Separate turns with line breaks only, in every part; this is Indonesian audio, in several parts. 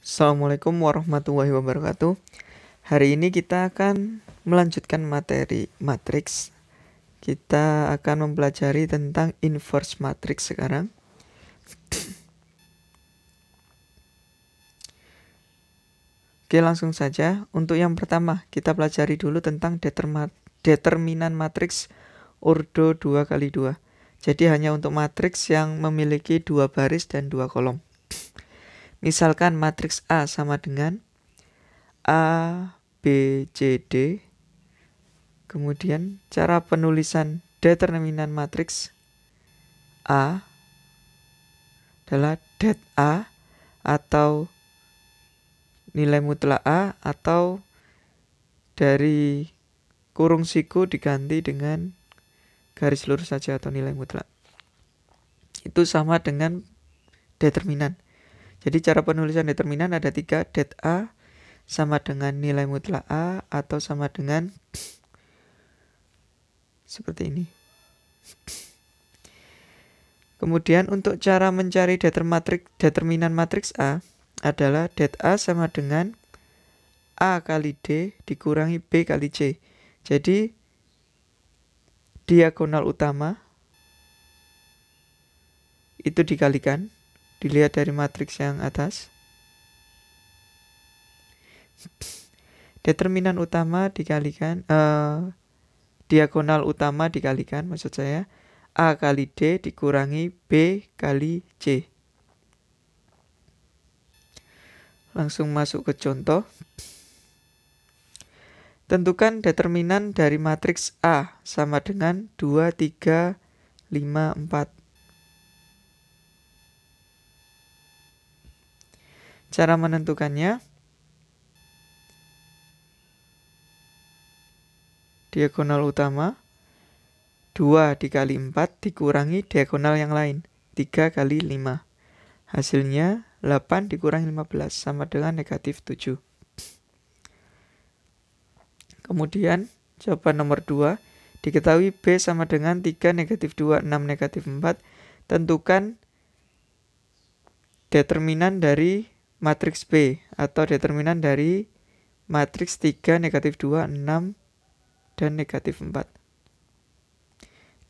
Assalamualaikum warahmatullahi wabarakatuh. Hari ini kita akan melanjutkan materi matriks. Kita akan mempelajari tentang inverse matrix sekarang. Oke, langsung saja. Untuk yang pertama, kita pelajari dulu tentang determinan matriks ordo 2x2. Jadi hanya untuk matriks yang memiliki 2 baris dan 2 kolom. Misalkan matriks A sama dengan A, B, C, D. Kemudian cara penulisan determinan matriks A adalah det A atau nilai mutlak A, atau dari kurung siku diganti dengan garis lurus saja atau nilai mutlak. Itu sama dengan determinan. Jadi cara penulisan determinan ada 3. Det A sama dengan nilai mutlak A atau sama dengan seperti ini. Kemudian untuk cara mencari determinan matriks A adalah det A sama dengan A kali D dikurangi B kali C. Jadi diagonal utama itu dikalikan. Dilihat dari matriks yang atas. Determinan utama dikalikan diagonal utama dikalikan, maksud saya A kali D dikurangi B kali C. Langsung masuk ke contoh. Tentukan determinan dari matriks A sama dengan 2, 3, 5, 4. Cara menentukannya, diagonal utama 2 dikali 4 dikurangi diagonal yang lain 3 kali 5. Hasilnya 8 dikurangi 15 sama dengan negatif 7. Kemudian jawaban nomor 2, diketahui B sama dengan 3 negatif 2 6 negatif 4. Tentukan determinan dari matriks B atau determinan dari matriks 3 negatif 2 6 dan negatif 4.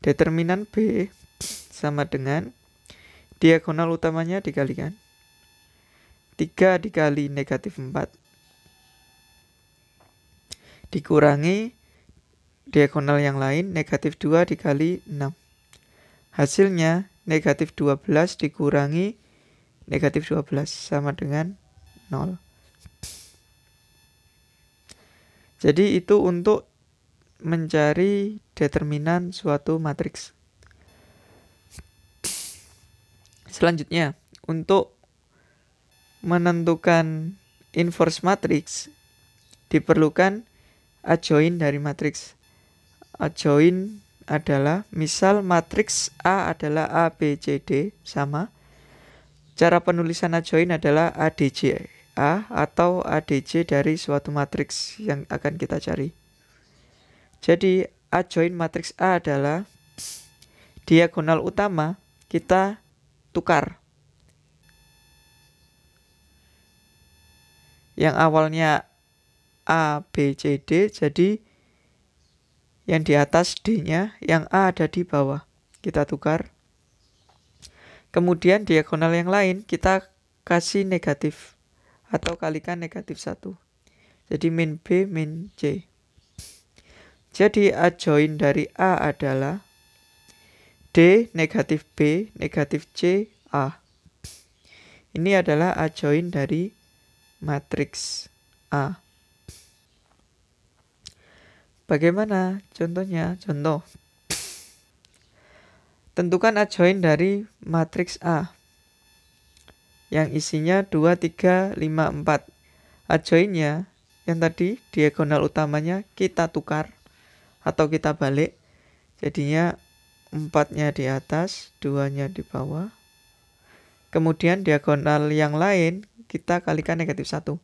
Determinan B sama dengan diagonal utamanya dikalikan 3 dikali negatif 4 dikurangi diagonal yang lain negatif 2 dikali 6. Hasilnya negatif 12 dikurangi negatif 12 sama dengan 0. Jadi itu untuk mencari determinan suatu matriks. Selanjutnya, untuk menentukan inverse matrix diperlukan adjoin dari matriks. Adjoin adalah misal matriks A adalah A, B, C, D sama. Cara penulisan adjoin adalah ADJ A atau ADJ dari suatu matriks yang akan kita cari. Jadi adjoin matriks A adalah diagonal utama kita tukar. Yang awalnya A, B, C, D, jadi yang di atas D-nya, yang A ada di bawah. Kita tukar. Kemudian diagonal yang lain kita kasih negatif atau kalikan negatif 1. Jadi min B, min C. Jadi adjoin dari A adalah D negatif B negatif C A. Ini adalah adjoin dari matriks A. Bagaimana contohnya? Contoh. Tentukan adjoin dari matriks A yang isinya 2, 3, 5, 4. Adjoinnya yang tadi diagonal utamanya kita tukar atau kita balik. Jadinya 4-nya di atas, 2-nya di bawah. Kemudian diagonal yang lain kita kalikan negatif 1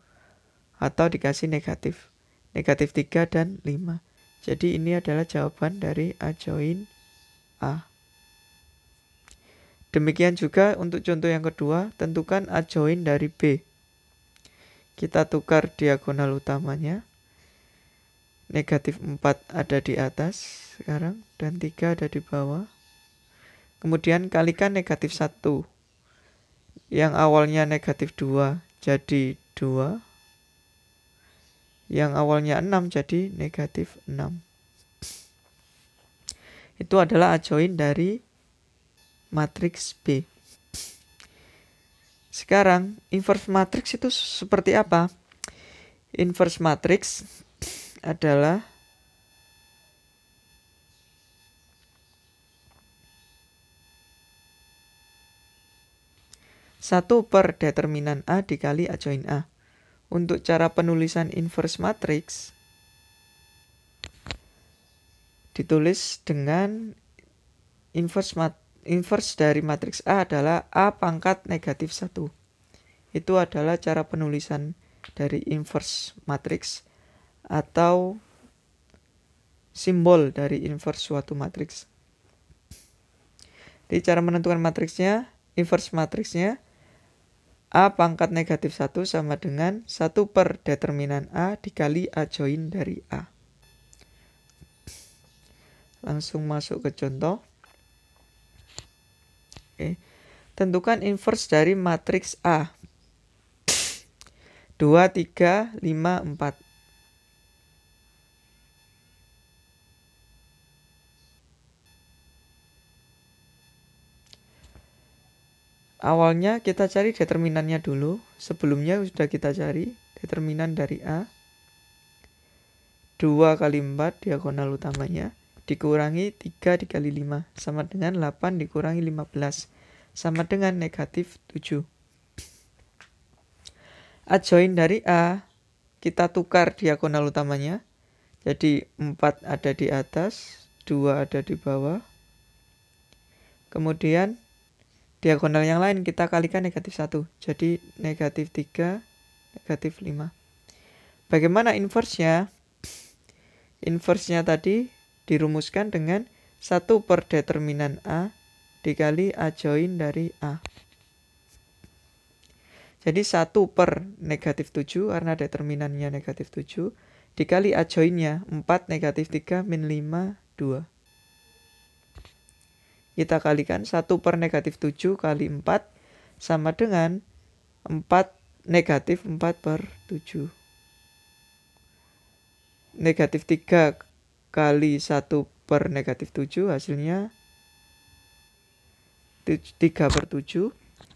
atau dikasih negatif. Negatif 3 dan 5. Jadi ini adalah jawaban dari adjoin A. Demikian juga untuk contoh yang kedua, tentukan adjoin dari B. Kita tukar diagonal utamanya. Negatif 4 ada di atas sekarang, dan 3 ada di bawah. Kemudian kalikan negatif 1. Yang awalnya negatif 2 jadi 2. Yang awalnya 6 jadi negatif 6. Itu adalah adjoin dari matriks B. Sekarang, inverse matrix itu seperti apa? Inverse matrix adalah satu per determinan A dikali adjoin A. Untuk cara penulisan inverse matrix ditulis dengan inverse dari matriks A adalah A pangkat negatif 1. Itu adalah cara penulisan dari inverse matriks atau simbol dari inverse suatu matriks. Jadi cara menentukan matriksnya, inverse matriksnya A pangkat negatif 1 sama dengan 1 per determinan A dikali adjoin dari A. Langsung masuk ke contoh. Oke. Tentukan inverse dari matriks A. 2, 3, 5, 4. Awalnya kita cari determinannya dulu. Sebelumnya sudah kita cari determinan dari A. 2 kali 4 diagonal utamanya dikurangi 3 dikali 5 sama dengan 8 dikurangi 15 sama dengan negatif 7. Adjoin dari A kita tukar diagonal utamanya. Jadi 4 ada di atas, 2 ada di bawah. Kemudian diagonal yang lain kita kalikan negatif 1. Jadi negatif 3, negatif 5. Bagaimana inverse-nya? Inverse-nya tadi dirumuskan dengan 1 per determinan A dikali adjoin dari A. Jadi 1 per negatif 7 karena determinannya negatif 7 dikali adjoinnya 4 negatif 3 min 5, 2. Kita kalikan 1 per negatif 7 kali 4 sama dengan 4 negatif 4 per 7. Negatif 3 kali 1 per negatif 7 hasilnya 3 per 7.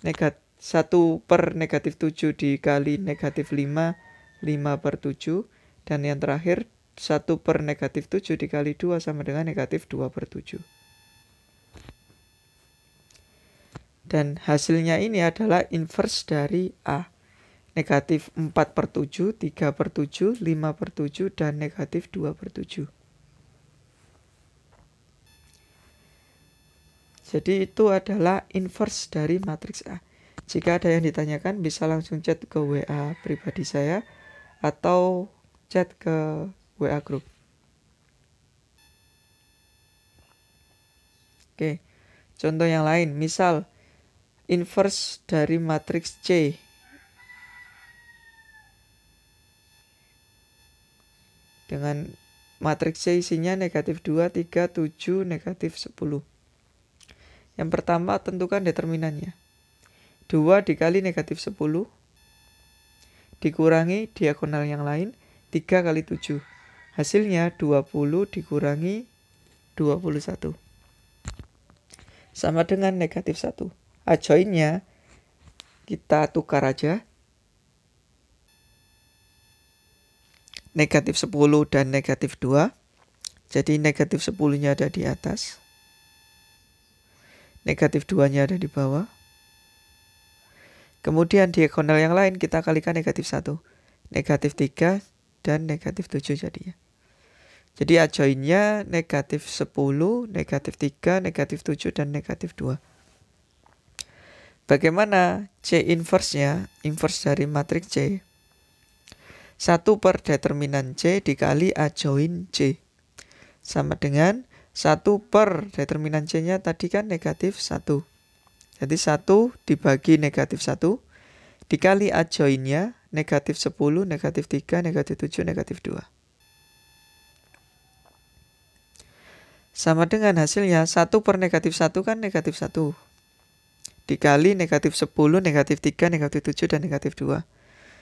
1 per negatif 7 dikali negatif 5, 5 per 7. Dan yang terakhir 1 per negatif 7 dikali 2 sama dengan negatif 2 per 7. Dan hasilnya ini adalah inverse dari A. Negatif 4 per 7, 3 per 7, 5 per 7, dan negatif 2 per 7. Jadi itu adalah inverse dari matriks A. Jika ada yang ditanyakan bisa langsung chat ke WA pribadi saya atau chat ke WA group. Oke, contoh yang lain. Misal inverse dari matriks C. Dengan matriks C isinya negatif 2, 3, 7, negatif 10. Yang pertama tentukan determinannya. 2 dikali negatif 10 dikurangi diagonal yang lain 3 kali 7. Hasilnya 20 dikurangi 21. Sama dengan negatif 1. Adjoinnya kita tukar aja. Negatif 10 dan negatif 2. Jadi negatif 10-nya ada di atas. Negatif 2-nya ada di bawah. Kemudian diagonal yang lain kita kalikan negatif 1. Negatif 3 dan negatif 7 jadinya. Jadi adjoinnya negatif 10, negatif 3, negatif 7, dan negatif 2. Bagaimana C inverse-nya? Inverse dari matriks C. 1 per determinan C dikali adjoin C. Sama dengan 1 per determinan C-nya tadi kan negatif 1. Jadi 1 dibagi negatif 1 dikali adjoinnya negatif 10, negatif 3, negatif 7, negatif 2. Sama dengan hasilnya 1 per negatif 1 kan negatif 1. Dikali negatif 10, negatif 3, negatif 7, dan negatif 2.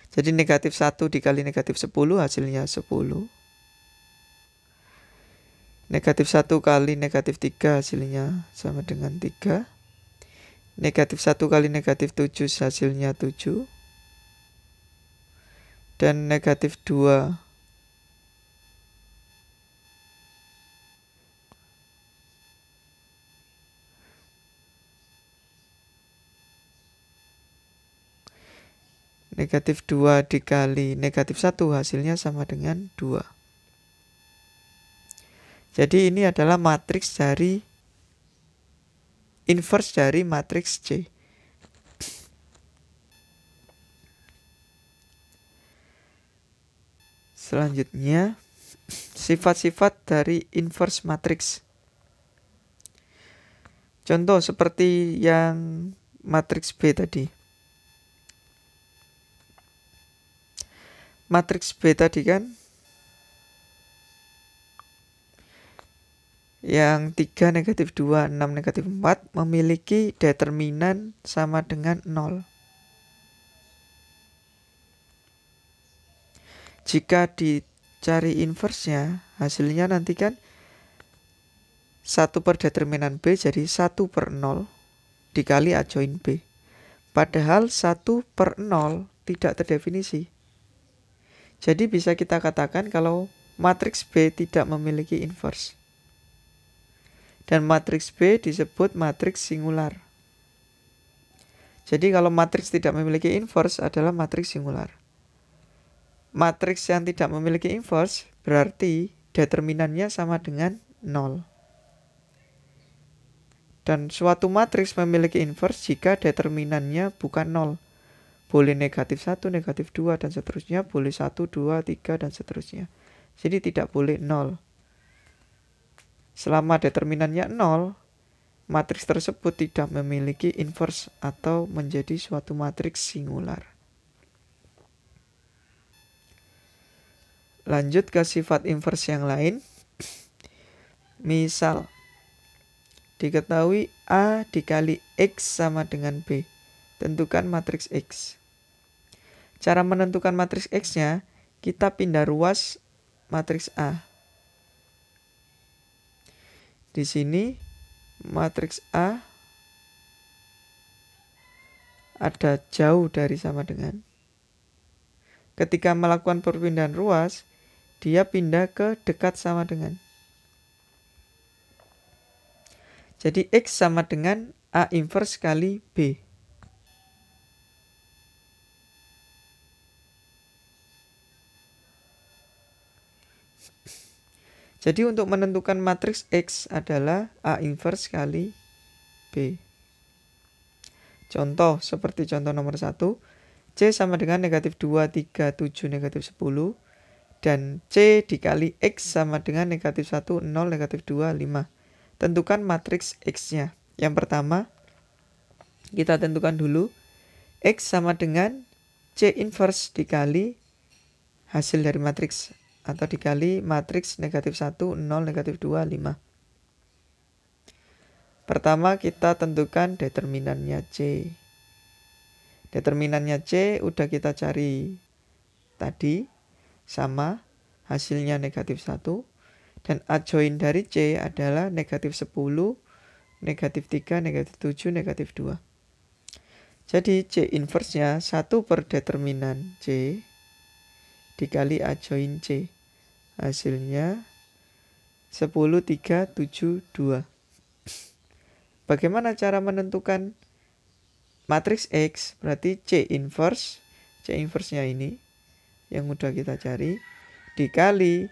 Jadi negatif 1 dikali negatif 10 hasilnya 10. Negatif 1 kali negatif 3 hasilnya sama dengan 3. Negatif 1 kali negatif 7 hasilnya 7. Dan negatif 2 negatif 2 dikali negatif 1 hasilnya sama dengan 2. Jadi ini adalah matriks dari inverse dari matriks C. Selanjutnya, sifat-sifat dari inverse matriks. Contoh seperti yang matriks B tadi. Matriks B tadi kan yang 3, negatif 2, 6, negatif 4 memiliki determinan sama dengan 0. Jika dicari inverse-nya, hasilnya nanti kan 1 per determinan B jadi 1 per 0 dikali A join B. Padahal 1 per 0 tidak terdefinisi. Jadi bisa kita katakan kalau matriks B tidak memiliki inverse. Dan matriks B disebut matriks singular. Jadi kalau matriks tidak memiliki inverse adalah matriks singular. Matriks yang tidak memiliki inverse berarti determinannya sama dengan 0. Dan suatu matriks memiliki inverse jika determinannya bukan 0. Boleh negatif 1, negatif 2, dan seterusnya. Boleh 1, 2, 3, dan seterusnya. Jadi tidak boleh 0. Selama determinannya 0, matriks tersebut tidak memiliki inverse atau menjadi suatu matriks singular. Lanjut ke sifat inverse yang lain. Misal, diketahui A dikali X sama dengan B. Tentukan matriks X. Cara menentukan matriks X-nya, kita pindah ruas matriks A. Di sini matriks A ada jauh dari sama dengan. Ketika melakukan perpindahan ruas, dia pindah ke dekat sama dengan. Jadi X sama dengan A inverse kali B. Jadi untuk menentukan matriks X adalah A inverse kali B. Contoh seperti contoh nomor 1. C sama dengan negatif 2, 3, 7, negatif 10. Dan C dikali X sama dengan negatif 1, 0, negatif 2, 5. Tentukan matriks X-nya. Yang pertama, kita tentukan dulu X sama dengan C inverse dikali hasil dari matriks atau dikali matriks negatif 1, 0, negatif 2, 5. Pertama kita tentukan determinannya C. Determinannya C udah kita cari tadi, sama hasilnya negatif 1. Dan adjoin dari C adalah negatif 10, negatif 3, negatif 7, negatif 2. Jadi C inverse-nya 1 per determinan C dikali adjoin C. Hasilnya 10, 3, 7, 2. Bagaimana cara menentukan matriks X? Berarti C inverse-nya ini yang udah kita cari dikali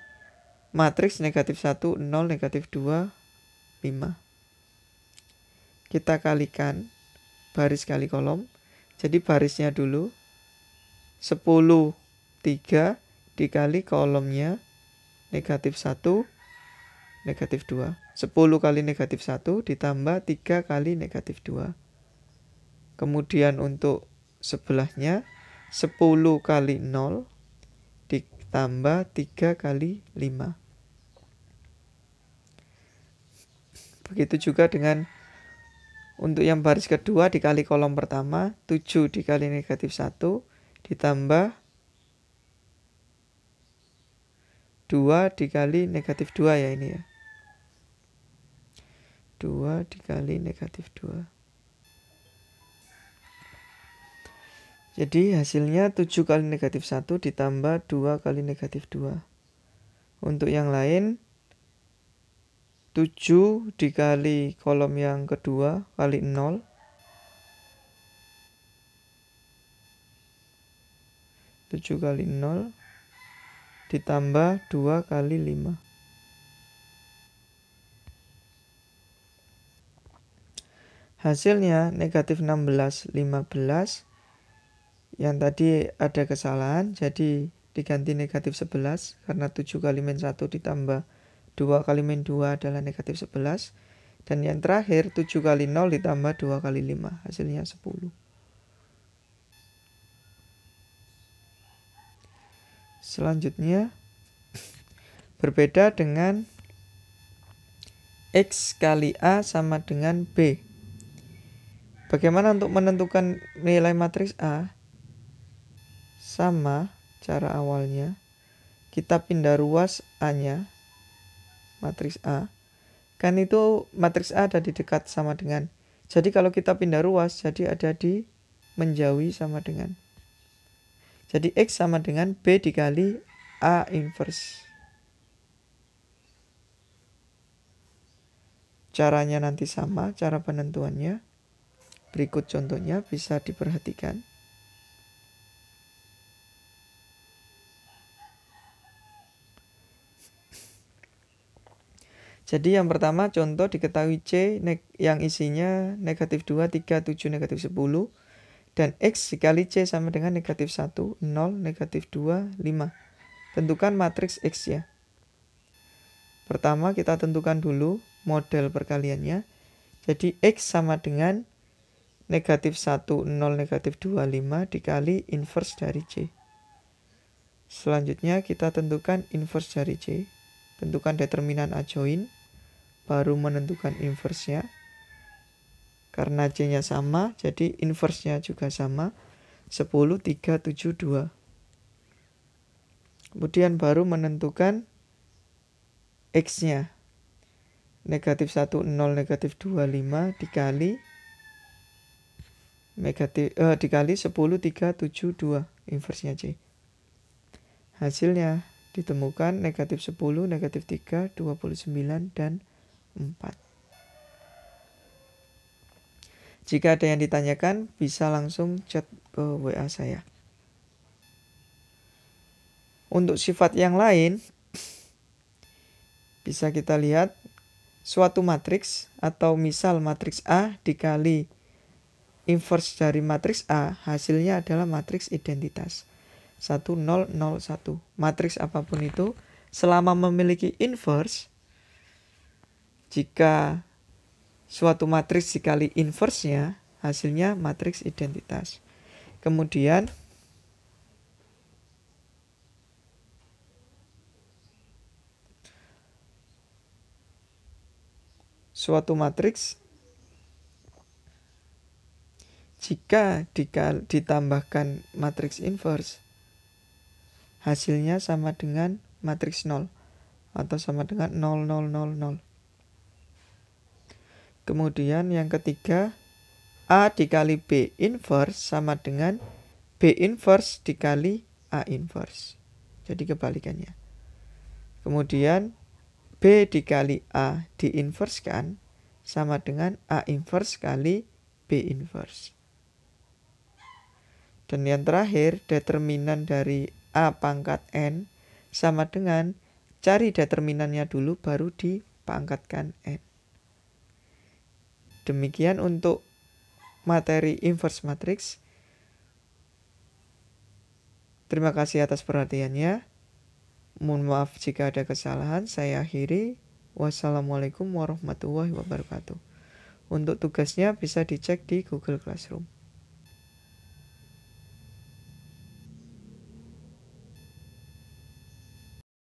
matriks negatif 1, 0, negatif 2, 5. Kita kalikan baris kali kolom. Jadi barisnya dulu 10, 3 dikali kolomnya negatif 1, negatif 2. 10 kali negatif 1 ditambah 3 kali negatif 2. Kemudian untuk sebelahnya 10 kali 0 ditambah 3 kali 5. Begitu juga dengan untuk yang baris kedua dikali kolom pertama, 7 dikali negatif 1 ditambah 2 dikali negatif 2 ya ini ya. 2 dikali negatif 2. Jadi hasilnya 7 kali negatif 1 ditambah 2 kali negatif 2. Untuk yang lain 7 dikali kolom yang kedua kali 0. 7 kali 0 ditambah 2 kali 5. Hasilnya negatif 16, 15. Yang tadi ada kesalahan, jadi diganti negatif 11. Karena 7 kali min 1 ditambah 2 kali min 2 adalah negatif 11. Dan yang terakhir 7 kali 0 ditambah 2 kali 5. Hasilnya 10. Selanjutnya berbeda dengan X kali A sama dengan B. Bagaimana untuk menentukan nilai matriks A? Sama cara awalnya. Kita pindah ruas A-nya, matriks A. Kan itu matriks A ada di dekat sama dengan. Jadi kalau kita pindah ruas, jadi ada di menjauhi sama dengan. Jadi X sama dengan B dikali A inverse. Caranya nanti sama, cara penentuannya. Berikut contohnya bisa diperhatikan. Jadi yang pertama contoh diketahui C yang isinya negatif 2, 3, 7, negatif 10. Dan X dikali C sama dengan negatif 1, 0, negatif 2, 5. Tentukan matriks X ya. Pertama kita tentukan dulu model perkaliannya. Jadi X sama dengan negatif 1, 0, negatif 2, 5 dikali inverse dari C. Selanjutnya kita tentukan inverse dari C. Tentukan determinan adjoint. Baru menentukan inverse-nya. Karena C-nya sama, jadi inverse-nya juga sama. 10, 3, 7, 2. Kemudian baru menentukan X-nya. Negatif 1, 0, negatif 2, 5 dikali dikali 10, 3, 7, 2. Inverse-nya C. Hasilnya ditemukan negatif 10, negatif 3, 29, dan 4. Jika ada yang ditanyakan, bisa langsung chat ke WA saya. Untuk sifat yang lain, bisa kita lihat suatu matriks atau misal matriks A dikali inverse dari matriks A, hasilnya adalah matriks identitas. 1, 0, 0, 1. Matriks apapun itu, selama memiliki inverse, jika suatu matriks dikali inverse-nya, hasilnya matriks identitas. Kemudian suatu matriks jika ditambahkan matriks inverse, hasilnya sama dengan matriks 0 atau sama dengan 0, 0, 0, 0. Kemudian yang ketiga, A dikali B inverse sama dengan B inverse dikali A inverse. Jadi kebalikannya. Kemudian B dikali A diinverskan sama dengan A inverse kali B inverse. Dan yang terakhir, determinan dari A pangkat N sama dengan cari determinannya dulu baru dipangkatkan N. Demikian untuk materi inverse matrix. Terima kasih atas perhatiannya. Mohon maaf jika ada kesalahan. Saya akhiri. Wassalamualaikum warahmatullahi wabarakatuh. Untuk tugasnya bisa dicek di Google Classroom.